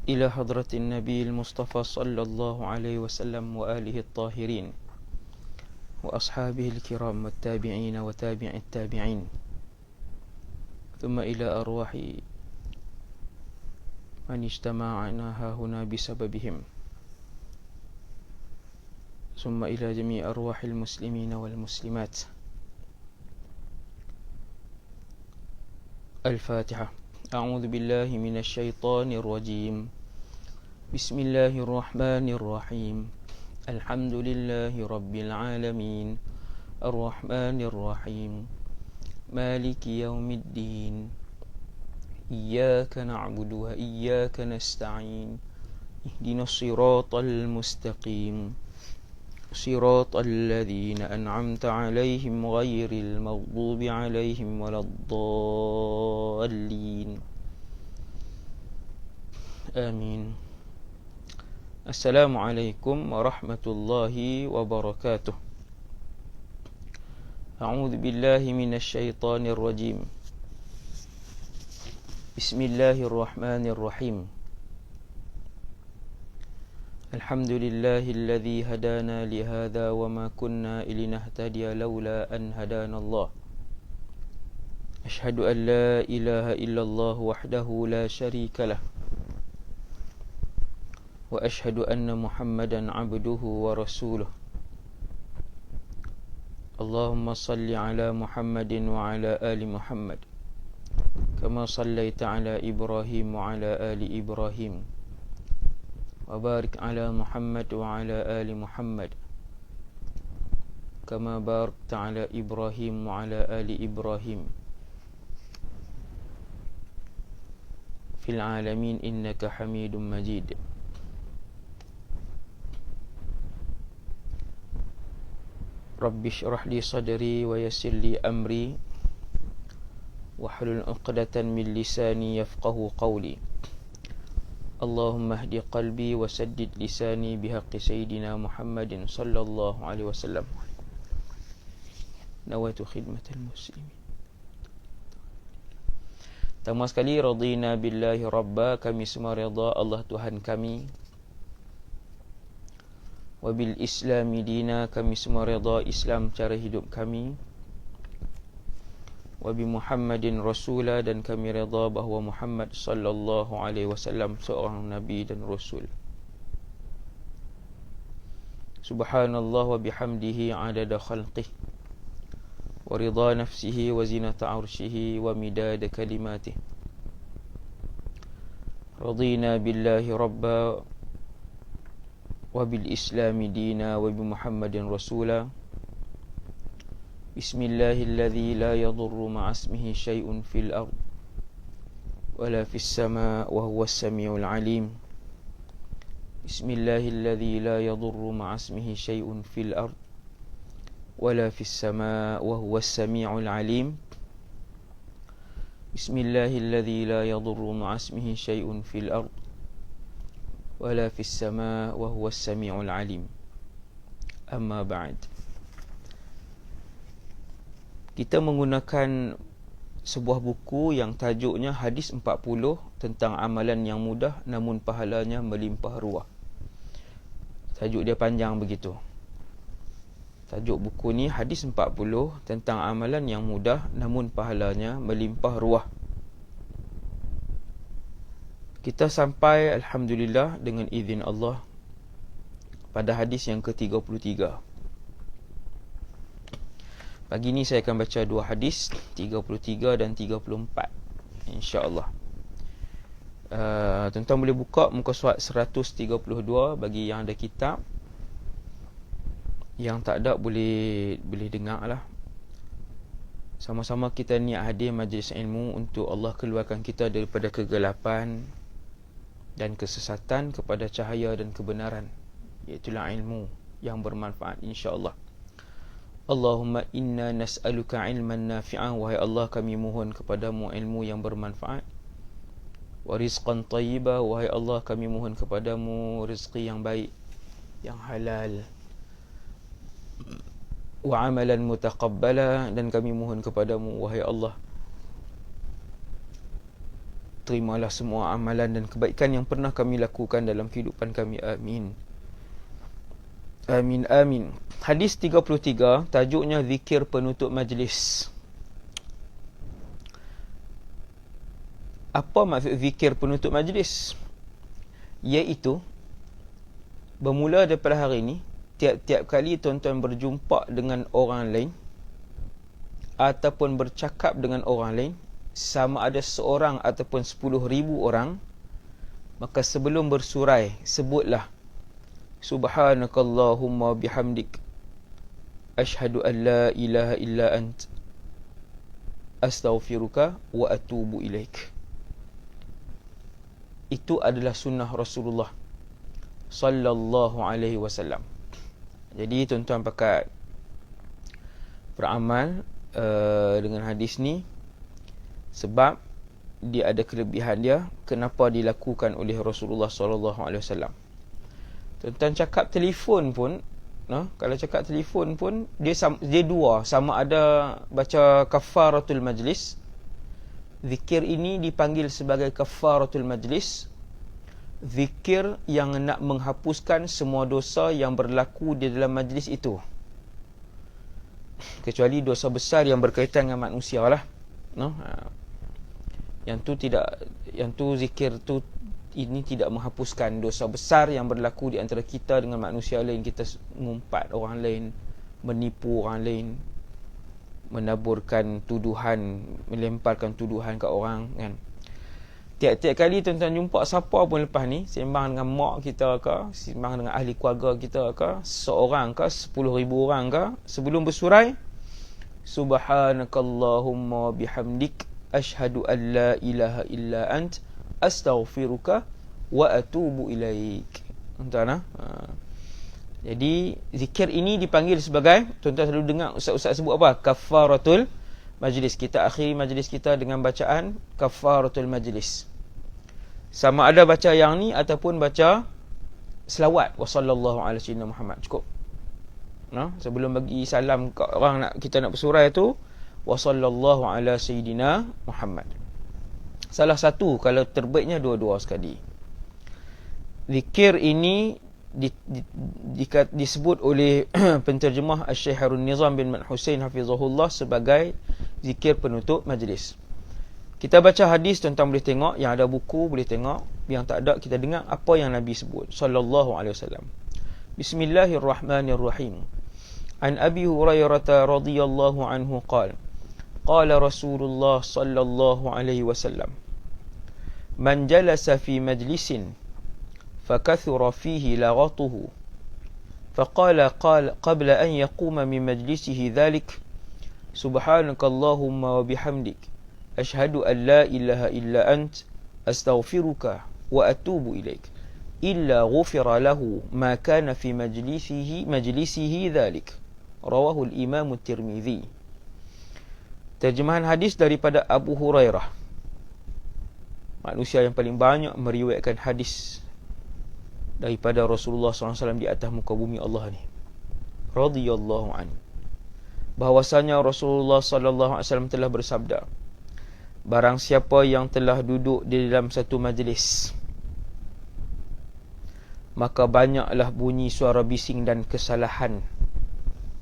إلى حضرة النبي المصطفى صلى الله عليه وسلم وآله الطاهرين وأصحابه الكرام والتابعين وتابع التابعين، ثم إلى أرواح من اجتمعنا هنا بسببهم، ثم إلى جميع أرواح المسلمين والمسلمات. الفاتحة. أعوذ بالله من الشيطان الرجيم. بسم الله الرحمن الرحيم. الحمد لله رب العالمين، الرحمن الرحيم، مالك يوم الدين، إياك نعبد وإياك نستعين، اهدنا الصراط المستقيم، صراط الذين أنعمت عليهم غير المغضوب عليهم ولا الضالين، آمين. السلام عليكم ورحمة الله وبركاته. أعوذ بالله من الشيطان الرجيم. بسم الله الرحمن الرحيم. الحمد لله الذي هدانا لهذا وما كنا لنهتدي لولا أن هدانا الله. أشهد أن لا إله إلا الله وحده لا شريك له، وأشهد أن محمدا عبده ورسوله. اللهم صل على محمد وعلى آل محمد كما صليت على إبراهيم وعلى آل إبراهيم، وبارك على محمد وعلى آل محمد كما باركت على إبراهيم وعلى آل إبراهيم في العالمين إنك حميد مجيد. رب اشرح لي صدري ويسر لي أمري واحلل عقدة من لساني يفقه قولي. اللهم اهد قلبي وسدد لساني بحق سيدنا محمد صلى الله عليه وسلم. نويت خدمة المسلمين. Pertama sekali, radina billahi rabba, kami semua redha Allah Tuhan kami. Wabil islami dina, kami semua redha Islam cara hidup kami. Wabi Muhammadin Rasulah, dan kami redha bahawa Muhammad sallallahu alaihi wasallam seorang nabi dan rasul. Subhanallah wa bihamdihi adada khalqih wa ridha nafsihi wa zinata arshihi wa midada kalimatih. Radina billahi rabba wabil islami dina wabi Muhammadin Rasulah. Bismillahilladzi la yadurru ma'asmihi syai'un fil ard wala fis sama' wa huwas sami'ul alim. Bismillahilladzi la yadurru ma'asmihi syai'un fil ard wala fis sama' wa huwas sami'ul alim. Bismillahilladzi la yadurru ma'asmihi syai'un fil ard wala fis sama' wa huwas sami'ul alim. Amma ba'd. Kita menggunakan sebuah buku yang tajuknya Hadis 40 tentang amalan yang mudah namun pahalanya melimpah ruah. Tajuk dia panjang begitu. Tajuk buku ni Hadis 40 tentang amalan yang mudah namun pahalanya melimpah ruah. Kita sampai alhamdulillah dengan izin Allah pada hadis yang ke-33. Pagi ni saya akan baca dua hadis, 33 dan 34, insya-Allah. Tuan-tuan boleh buka muka surat 132 bagi yang ada kitab. Yang tak ada boleh dengar lah. Sama-sama kita niat hadir majlis ilmu untuk Allah keluarkan kita daripada kegelapan dan kesesatan kepada cahaya dan kebenaran, iaitulah ilmu yang bermanfaat, insya-Allah. Allahumma inna nas'aluka ilman nafi'an, wahai Allah kami mohon kepadamu ilmu yang bermanfaat. Wa rizqan tayyiba, wahai Allah kami mohon kepadamu rezeki yang baik, yang halal. Wa amalan mutaqabbala, dan kami mohon kepadamu wahai Allah terimalah semua amalan dan kebaikan yang pernah kami lakukan dalam kehidupan kami. Amin. Amin, amin. Hadis 33, tajuknya zikir penutup majlis. Apa maksud zikir penutup majlis? Iaitu, bermula daripada hari ini, tiap-tiap kali tuan-tuan berjumpa dengan orang lain ataupun bercakap dengan orang lain, sama ada seorang ataupun 10,000 orang, maka sebelum bersurai sebutlah Subhanakallahumma bihamdik Ashhadu an la ilaha illa ant Astaghfiruka wa atubu ilaik. Itu adalah sunnah Rasulullah sallallahu alaihi wasallam. Jadi tuan-tuan pakat beramal dengan hadis ni, sebab dia ada kelebihan dia, kenapa dilakukan oleh Rasulullah sallallahu alaihi wasallam. Tuan-tuan cakap telefon pun, kalau cakap telefon pun dia dua, sama ada baca kafaratul majlis. Zikir ini dipanggil sebagai kafaratul majlis, zikir yang nak menghapuskan semua dosa yang berlaku di dalam majlis itu, kecuali dosa besar yang berkaitan dengan manusia lah. Yang tu zikir tu ini tidak menghapuskan dosa besar yang berlaku di antara kita dengan manusia lain. Kita mengumpat orang lain, menipu orang lain, menaburkan tuduhan, melemparkan tuduhan ke orang, kan. Tiap-tiap kali tuan-tuan jumpa siapa pun lepas ni, sembang dengan mak kita ke, sembang dengan ahli keluarga kita ke, seorang ke, 10,000 orang ke, sebelum bersurai, Subhanakallahumma bihamdik Ashhadu an la ilaha illa ant Astaghfiruka wa atubu ilaik. Tuan-tuan, jadi zikir ini dipanggil sebagai, tuan-tuan selalu dengar ustaz-ustaz sebut apa? Kafaratul majlis. Kita akhiri majlis kita dengan bacaan kafaratul majlis. Sama ada baca yang ni ataupun baca selawat wa sallallahu ala sayyidina Muhammad, cukup. Sebelum bagi salam ke orang kita nak bersurai tu, wa sallallahu ala sayyidina Muhammad. Salah satu, kalau terbaiknya dua-dua sekali. Zikir ini disebut oleh penterjemah Syekh Harun Nizam bin Mat Husain hafizahullah sebagai zikir penutup majlis. Kita baca hadis, tuan-tuan boleh tengok, yang ada buku boleh tengok, yang tak ada kita dengar apa yang Nabi sebut sallallahu alaihi wasallam. Bismillahirrahmanirrahim. An Abi Hurairah radhiyallahu anhu qala qala Rasulullah sallallahu alaihi wasallam, man jalasa fi majlisin فكثر فيه لغطه فقال قبل أن يقوم من مجلسه ذلك سبحانك اللهم وبحمدك أشهد أن لا إله إلا أنت أستغفرك وأتوب إليك إلا غفر له ما كان في مجلسه ذلك رواه الإمام الترمذي. Terjemahan hadis daripada Abu Hurairah, manusia yang paling banyak meriwayatkan hadis daripada Rasulullah SAW di atas muka bumi Allah ni, radhiyallahu anhu, bahwasanya Rasulullah SAW telah bersabda, barang siapa yang telah duduk di dalam satu majlis, maka banyaklah bunyi suara bising dan kesalahan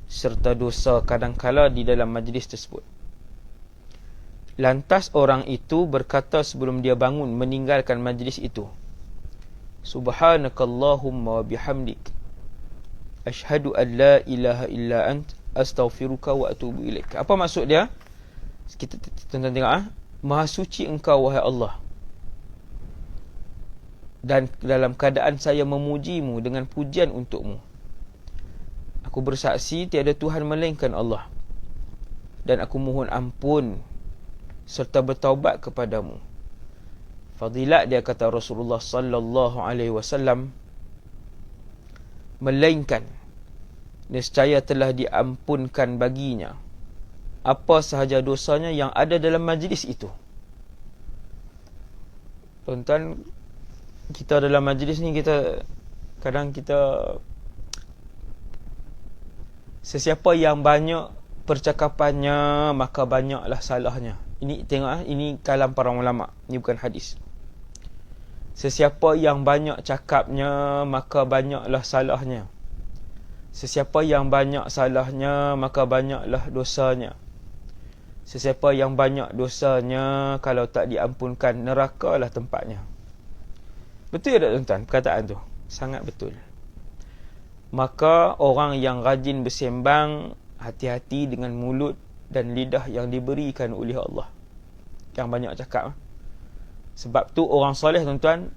serta dosa kadangkala di dalam majlis tersebut. Lantas orang itu berkata sebelum dia bangun meninggalkan majlis itu, Subhanakallahumma bihamdik Ashhadu an la ilaha illa ant Astaghfiruka wa atubu ilaik. Apa maksud dia? Kita tonton tengok. Maha suci engkau wahai Allah, dan dalam keadaan saya memujimu dengan pujian untukmu. Aku bersaksi tiada Tuhan melainkan Allah, dan aku mohon ampun serta bertaubat kepadamu. Fadilat dia, kata Rasulullah sallallahu alaihi wasallam, melainkan nescaya telah diampunkan baginya apa sahaja dosanya yang ada dalam majlis itu. Tuan-tuan, kita dalam majlis ni, kadang kita sesiapa yang banyak percakapannya, maka banyaklah salahnya. Ini tengok, ini kalam para ulama, ini bukan hadis. Sesiapa yang banyak cakapnya, maka banyaklah salahnya. Sesiapa yang banyak salahnya, maka banyaklah dosanya. Sesiapa yang banyak dosanya, kalau tak diampunkan, nerakalah tempatnya. Betul tak tuan-tuan perkataan tu? Sangat betul. Maka orang yang rajin bersembang, hati-hati dengan mulut dan lidah yang diberikan oleh Allah. Yang banyak cakap. Sebab tu orang soleh tuan-tuan,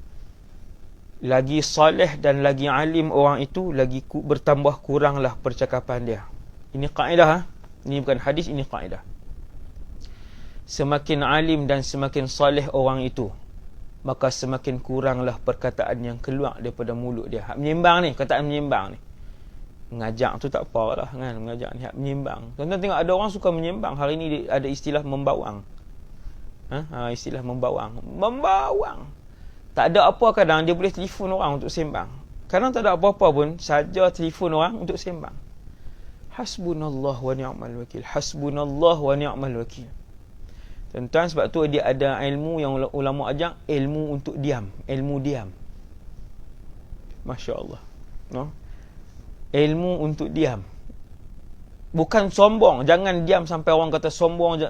lagi soleh dan lagi alim orang itu, lagi bertambah kuranglah percakapan dia. Ini kaedah. Ini bukan hadis, ini kaedah. Semakin alim dan semakin soleh orang itu, maka semakin kuranglah perkataan yang keluar daripada mulut dia. Hak menyembang ni, perkataan menyembang ni. Mengajak tu tak apalah kan, mengajak ni hak menyembang. Tuan-tuan tengok ada orang suka menyembang. Hari ni ada istilah membawang. Istilah membawang. Membawang. Tak ada apa kadang dia boleh telefon orang untuk sembang. Kadang tak ada apa-apa pun, saja telefon orang untuk sembang. Hasbunallah wa ni'mal wakil. Hasbunallah wa ni'mal wakil. Tuan-tuan, sebab tu dia ada ilmu yang ulama ajar, ilmu untuk diam, ilmu diam. Masya Allah. No? Ilmu untuk diam. Bukan sombong. Jangan diam sampai orang kata sombong je.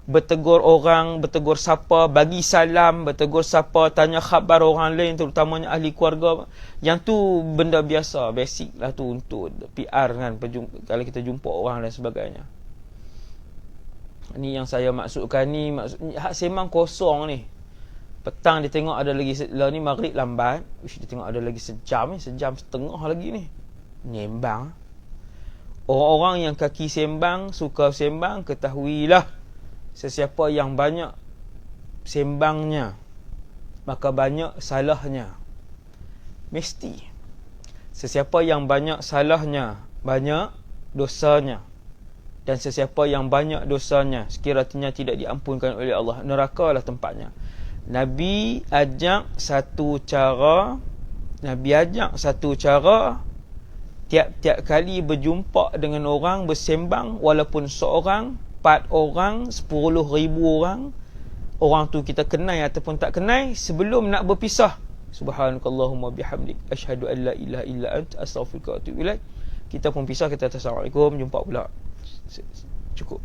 Bertegur orang, bertegur siapa, bagi salam, bertegur siapa, tanya khabar orang lain, terutamanya ahli keluarga. Yang tu benda biasa, basic lah tu untuk PR kan, kalau kita jumpa orang dan sebagainya. Ni yang saya maksudkan ni, hak sembang kosong ni. Petang dia tengok ada lagi, lah ni maghrib lambat, dia tengok ada lagi sejam ni, sejam setengah lagi ni. Nyembang. Orang-orang yang kaki sembang, suka sembang, ketahuilah, sesiapa yang banyak sembangnya, maka banyak salahnya. Mesti. Sesiapa yang banyak salahnya, banyak dosanya. Dan sesiapa yang banyak dosanya, sekiranya tidak diampunkan oleh Allah, nerakalah tempatnya. Nabi ajak satu cara, tiap-tiap kali berjumpa dengan orang, bersembang, walaupun seorang, 4 orang, 10,000 orang, orang tu kita kenal ataupun tak kenal, sebelum nak berpisah, subhanakallahumma bihamdik, asyhadu an la ilaha illa anta, astaghfiruka wa atubu ilaik. Kita pun pisah, kita assalamualaikum, jumpa pula. Cukup.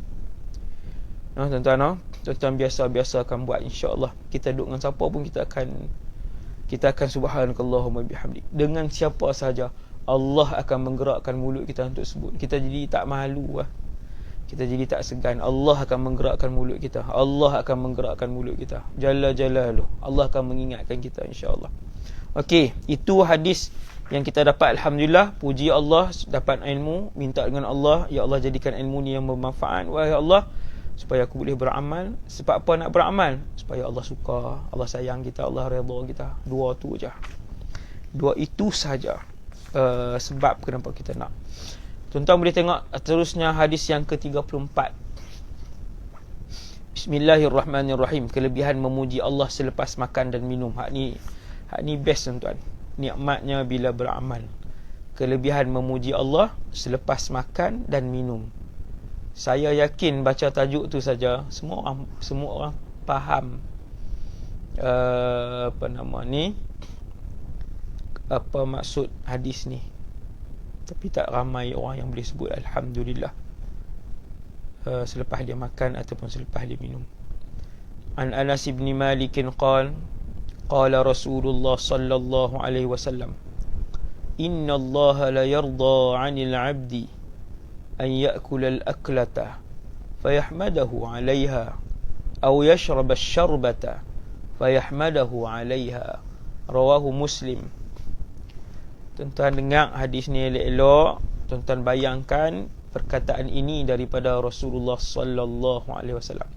Tuan-tuan, tuan-tuan biasa-biasakan buat, insya-Allah. Kita duduk dengan siapa pun kita akan subhanakallahumma bihamdik. Dengan siapa saja Allah akan menggerakkan mulut kita untuk sebut. Kita jadi tak malu lah. Kita jadi tak segan. Allah akan menggerakkan mulut kita. Allah akan menggerakkan mulut kita. Jalla jalaluh. Allah akan mengingatkan kita, insya-Allah. Okey, itu hadis yang kita dapat. Alhamdulillah, puji Allah, dapat ilmu, minta dengan Allah, ya Allah jadikan ilmu ni yang bermanfaat, wahai Allah, supaya aku boleh beramal. Sebab apa nak beramal? Supaya Allah suka, Allah sayang kita, Allah redha kita. Dua tu je. Dua itu saja sebab kenapa kita nak. Tuan-tuan boleh tengok terusnya hadis yang ke-34. Bismillahirrahmanirrahim. Kelebihan memuji Allah selepas makan dan minum. Hak ni best tuan-tuan. Nikmatnya bila beramal. Kelebihan memuji Allah selepas makan dan minum. Saya yakin baca tajuk tu saja semua orang faham apa maksud hadis ni. Tapi tak ramai orang yang boleh sebut alhamdulillah selepas dia makan ataupun selepas dia minum. An Anas bin Malik qala qala Rasulullah sallallahu alaihi wasallam, inna Allah la yarda 'anil 'abdi an ya'kula al-aklata fayahmadahu 'alayha aw yashraba ash-sharbata fayahmadahu 'alayha. Rawahu Muslim. Tuan-tuan dengar hadis ni elok-elok. Tuan-tuan bayangkan perkataan ini daripada Rasulullah sallallahu alaihi wasallam.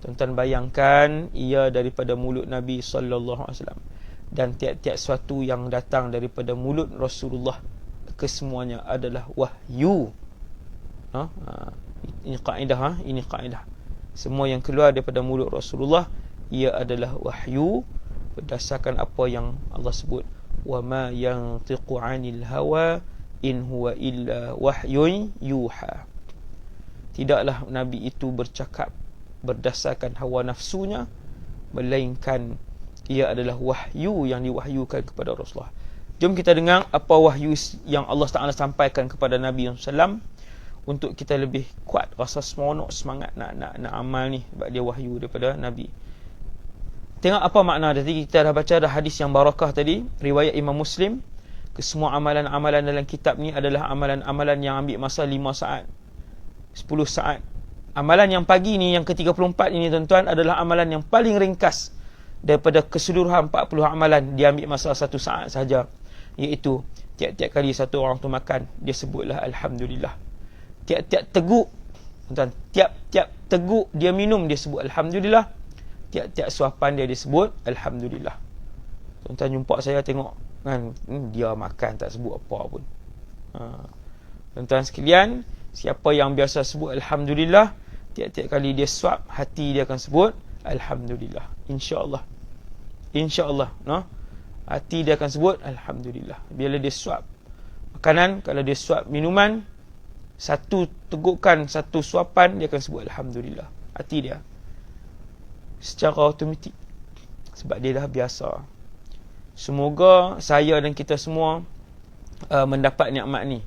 Tuan-tuan bayangkan ia daripada mulut Nabi sallallahu alaihi wasallam, dan tiap-tiap sesuatu yang datang daripada mulut Rasulullah kesemuanya adalah wahyu. Ini kaedah, ini kaedah. Semua yang keluar daripada mulut Rasulullah ia adalah wahyu berdasarkan apa yang Allah sebut, wa ma yantiqu 'anil hawa in huwa illa wahyun yuha. Tidaklah Nabi itu bercakap berdasarkan hawa nafsunya, melainkan ia adalah wahyu yang diwahyukan kepada Rasulullah. Jom kita dengar apa wahyu yang Allah Ta'ala sampaikan kepada Nabi SAW, untuk kita lebih kuat rasa seronok, semangat nak amal ni, sebab dia wahyu daripada Nabi. Tengok apa makna tadi. Kita dah baca dah hadis yang barakah tadi, riwayat Imam Muslim. Kesemua amalan-amalan dalam kitab ni adalah amalan-amalan yang ambil masa 5 saat, 10 saat. Amalan yang pagi ni, yang ke-34 ini tuan-tuan, adalah amalan yang paling ringkas daripada keseluruhan 40 amalan. Dia ambil masa 1 saat sahaja, iaitu tiap-tiap kali satu orang tu makan, dia sebutlah Alhamdulillah. Tiap-tiap teguk, tuan-tuan, tiap-tiap teguk dia minum, dia sebut Alhamdulillah. Tiap-tiap suapan dia disebut Alhamdulillah. Tuan-tuan jumpa saya tengok kan, dia makan tak sebut apa pun. Tuan-tuan sekalian, siapa yang biasa sebut Alhamdulillah, tiap-tiap kali dia suap, hati dia akan sebut Alhamdulillah. InsyaAllah, InsyaAllah, no? Hati dia akan sebut Alhamdulillah. Bila dia suap makanan, kalau dia suap minuman, satu tegukan, satu suapan, dia akan sebut Alhamdulillah. Hati dia secara automatik, sebab dia dah biasa. Semoga saya dan kita semua mendapat nikmat ni.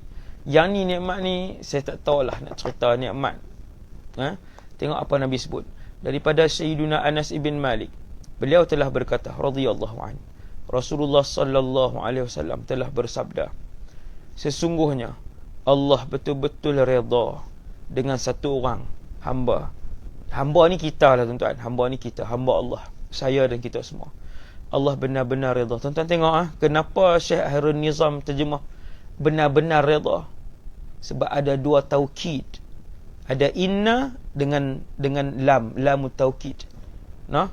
Yang ni, nikmat ni saya tak tahulah nak cerita nikmat. Tengok apa Nabi sebut. Daripada Sayyiduna Anas ibn Malik, beliau telah berkata radhiyallahu anhu, Rasulullah sallallahu alaihi wasallam telah bersabda, sesungguhnya Allah betul-betul redha dengan satu orang hamba. Hamba ni kita lah tuan-tuan. Hamba ni kita, hamba Allah, saya dan kita semua. Allah benar-benar redha. Tuan-tuan tengok kenapa Syekh Harun Nizam terjemah benar-benar redha. Sebab ada dua taukid. Ada inna dengan lam taukid. Nah?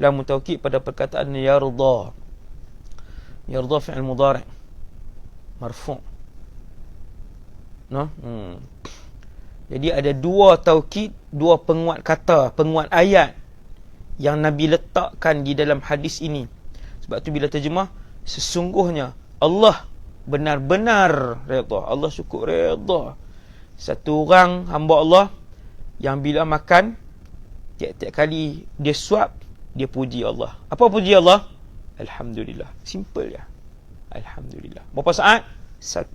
Lam taukid pada perkataan yarda. Yarda fi'il mudhari' marfu'. No? Jadi ada dua taukid, dua penguat kata, penguat ayat yang Nabi letakkan di dalam hadis ini. Sebab tu bila terjemah, sesungguhnya Allah benar-benar redha. Allah syukur redha. Satu orang hamba Allah yang bila makan, tiap-tiap kali dia suap, dia puji Allah. Apa puji Allah? Alhamdulillah. Simple ya. Alhamdulillah. Berapa saat? 1.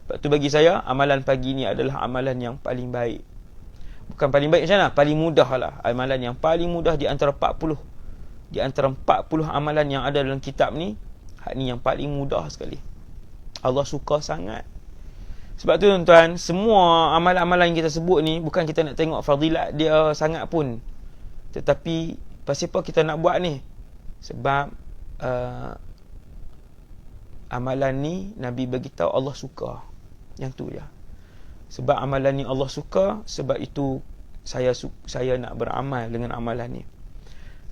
Sebab tu bagi saya, amalan pagi ni adalah amalan yang paling baik. Bukan paling baik macam mana? Paling mudah lah. Amalan yang paling mudah di antara 40. Di antara 40 amalan yang ada dalam kitab ni, hak ni yang paling mudah sekali. Allah suka sangat. Sebab tu tuan-tuan, semua amalan-amalan yang kita sebut ni, bukan kita nak tengok fadilat dia sangat pun. Tetapi, pasal apa kita nak buat ni? Sebab amalan ni Nabi beritahu Allah suka. Yang tu je. Sebab amalan ni Allah suka, sebab itu saya nak beramal dengan amalan ni.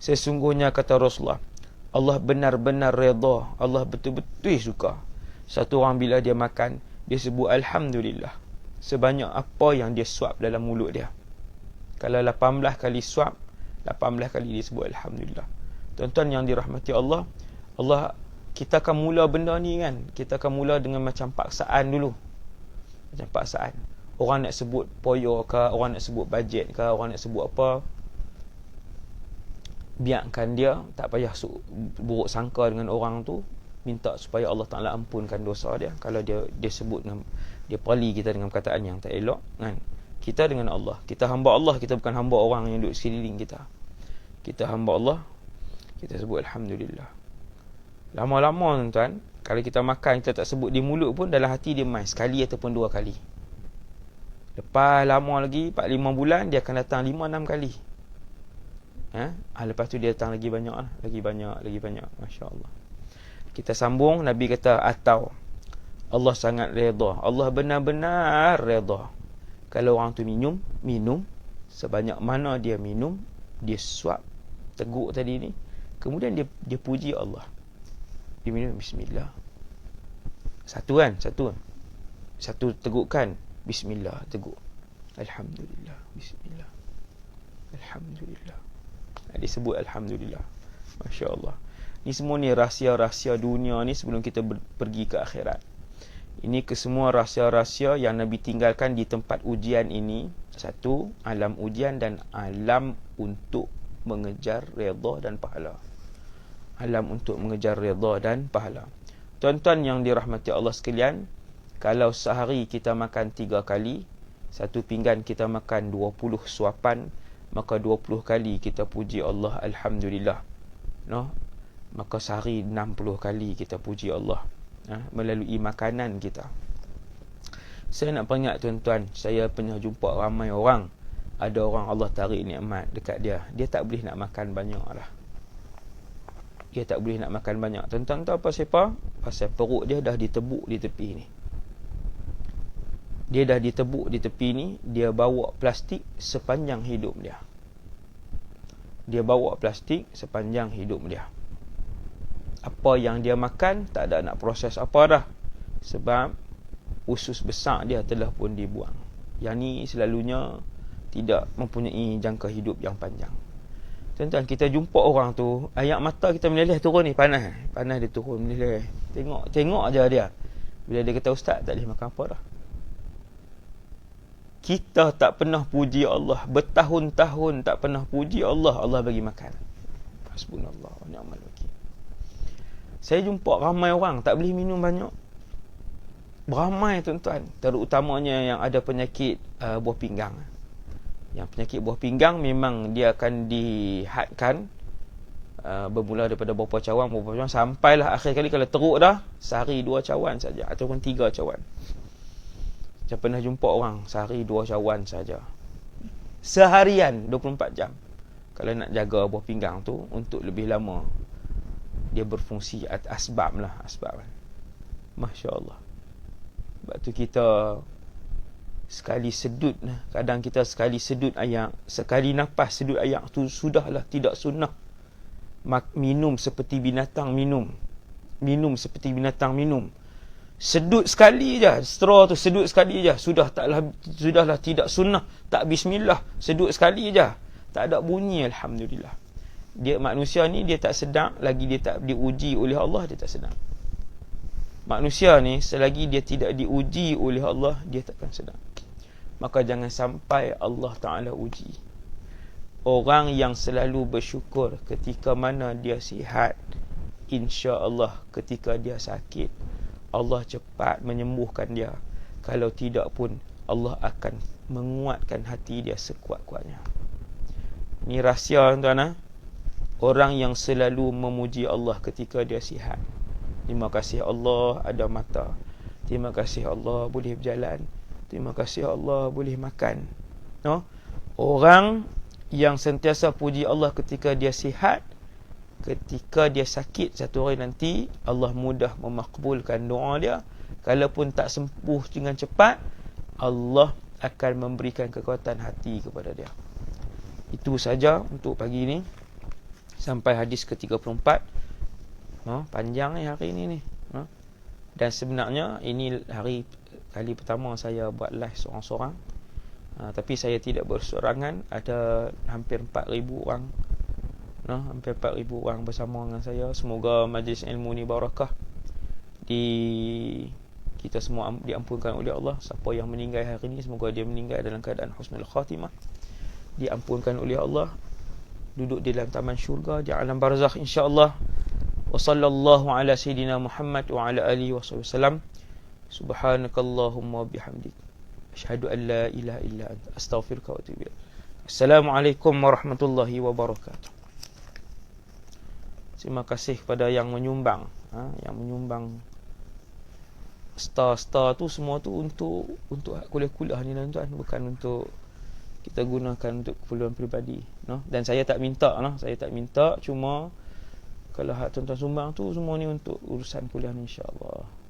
Sesungguhnya kata Rasulullah, Allah benar-benar redha, Allah betul-betul suka. Satu orang bila dia makan, dia sebut Alhamdulillah sebanyak apa yang dia suap dalam mulut dia. Kalau 18 kali suap, 18 kali dia sebut Alhamdulillah. Tuan-tuan yang dirahmati Allah, kita akan mula benda ni kan, kita akan mula dengan macam paksaan dulu. Macam paksaan. Orang nak sebut poyo ke, orang nak sebut bajet ke, orang nak sebut apa, biarkan dia, tak payah buruk sangka dengan orang tu. Minta supaya Allah Ta'ala ampunkan dosa dia. Kalau dia sebut dengan, dia pali kita dengan perkataan yang tak elok kan. Kita dengan Allah, kita hamba Allah, kita bukan hamba orang yang duduk sekeliling kita. Kita hamba Allah, kita sebut Alhamdulillah. Lama-lama tuan-tuan, kalau kita makan, kita tak sebut di mulut pun, dalam hati dia mai sekali ataupun 2 kali. Lepas lama lagi, 4-5 bulan, dia akan datang 5-6 kali. Lepas tu dia datang lagi banyak lah. Lagi banyak. Masya Allah. Kita sambung, Nabi kata, atau Allah sangat redha, Allah benar-benar redha kalau orang tu minum sebanyak mana dia minum, dia suap teguk tadi ni, kemudian dia puji Allah. Dia minum bismillah. Satu tegukan, bismillah, teguk Alhamdulillah, bismillah, Alhamdulillah. Dia sebut Alhamdulillah. Masya Allah. Ni semua ni rahsia-rahsia dunia ni sebelum kita pergi ke akhirat. Ini kesemua rahsia-rahsia yang Nabi tinggalkan di tempat ujian ini. Satu, alam ujian dan alam untuk mengejar redha dan pahala. Alam untuk mengejar redha dan pahala. Tuan-tuan yang dirahmati Allah sekalian, kalau sehari kita makan 3 kali, satu pinggan kita makan 20 suapan, maka 20 kali kita puji Allah, Alhamdulillah. No? Maka sehari 60 kali kita puji Allah melalui makanan kita. Saya nak peringat tuan-tuan, saya pernah jumpa ramai orang, ada orang Allah tarik nikmat dekat dia, dia tak boleh nak makan banyak lah. Dia tak boleh nak makan banyak. Tuan-tuan tahu pasal apa? Pasal perut dia dah ditebuk di tepi ni. Dia dah ditebuk di tepi ni, dia bawa plastik sepanjang hidup dia. Dia bawa plastik sepanjang hidup dia. Apa yang dia makan tak ada nak proses apa dah, sebab usus besar dia telah pun dibuang. Yang ni selalunya tidak mempunyai jangka hidup yang panjang. Tuan-tuan, kita jumpa orang tu, air mata kita meleleh turun ni, panas dia turun meleleh. Tengok aja dia. Bila dia kata, ustaz tak boleh makan apa dah. Kita tak pernah puji Allah, bertahun-tahun tak pernah puji Allah, Allah bagi makan. Hasbunallah wa ni'mal wakil. Saya jumpa ramai orang tak boleh minum banyak. Beramai tuan-tuan, terutamanya yang ada penyakit buah pinggang. Yang penyakit buah pinggang memang dia akan dihadkan bermula daripada beberapa cawan sampailah akhir kali kalau teruk dah sehari 2 cawan saja ataupun 3 cawan. Saya pernah jumpa orang sehari 2 cawan saja. Seharian 24 jam. Kalau nak jaga buah pinggang tu untuk lebih lama, dia berfungsi asbab lah, asbab. Masya-Allah. Sebab tu kita sekali sedut, kadang kita sekali sedut air, sekali nafas sedut air tu sudahlah tidak sunnah. Minum seperti binatang minum. Minum seperti binatang minum. Sedut sekali je, straw tu sedut sekali je, sudahlah tidak sunnah, tak bismillah, sedut sekali je, tak ada bunyi, alhamdulillah. Dia manusia ni dia tak sedar lagi, dia tak diuji oleh Allah, dia tak sedar. Manusia ni selagi dia tidak diuji oleh Allah, dia takkan sedar. Maka jangan sampai Allah Ta'ala uji. Orang yang selalu bersyukur ketika mana dia sihat, insya-Allah ketika dia sakit, Allah cepat menyembuhkan dia. Kalau tidak pun Allah akan menguatkan hati dia sekuat-kuatnya. Ini rahsia tuan-tuan. Orang yang selalu memuji Allah ketika dia sihat. Terima kasih Allah ada mata. Terima kasih Allah boleh berjalan. Terima kasih Allah boleh makan. No? Orang yang sentiasa puji Allah ketika dia sihat, ketika dia sakit satu hari nanti, Allah mudah memakbulkan doa dia. Kalaupun tak sembuh dengan cepat, Allah akan memberikan kekuatan hati kepada dia. Itu saja untuk pagi ini. Sampai hadis ke-34. Panjang ni hari ini ni. Dan sebenarnya ini hari kali pertama saya buat live seorang-seorang. Tapi saya tidak berseorangan. Ada hampir 4,000 orang. Hampir 4,000 orang bersama dengan saya. Semoga majlis ilmu ni barakah. Kita semua diampunkan oleh Allah. Siapa yang meninggal hari ini, semoga dia meninggal dalam keadaan husnul khatimah. Diampunkan oleh Allah. Duduk di dalam taman syurga, di alam barzakh insya-Allah. Wa sallallahu ala sayidina Muhammad wa ala alihi wasallam. Subhanakallahumma bihamdik, asyhadu an la ilaha illa anta, astaghfiruka wa atubu ilaik. Assalamualaikum warahmatullahi wabarakatuh. Terima kasih kepada yang menyumbang, yang menyumbang star-star tu, semua tu untuk kuliah-kuliah ni tuan-tuan, bukan untuk kita gunakan untuk keperluan peribadi, Dan saya tak minta, saya tak minta, cuma kalau hak tuan-tuan sumbang tu semua ni untuk urusan kuliah ni insya-Allah.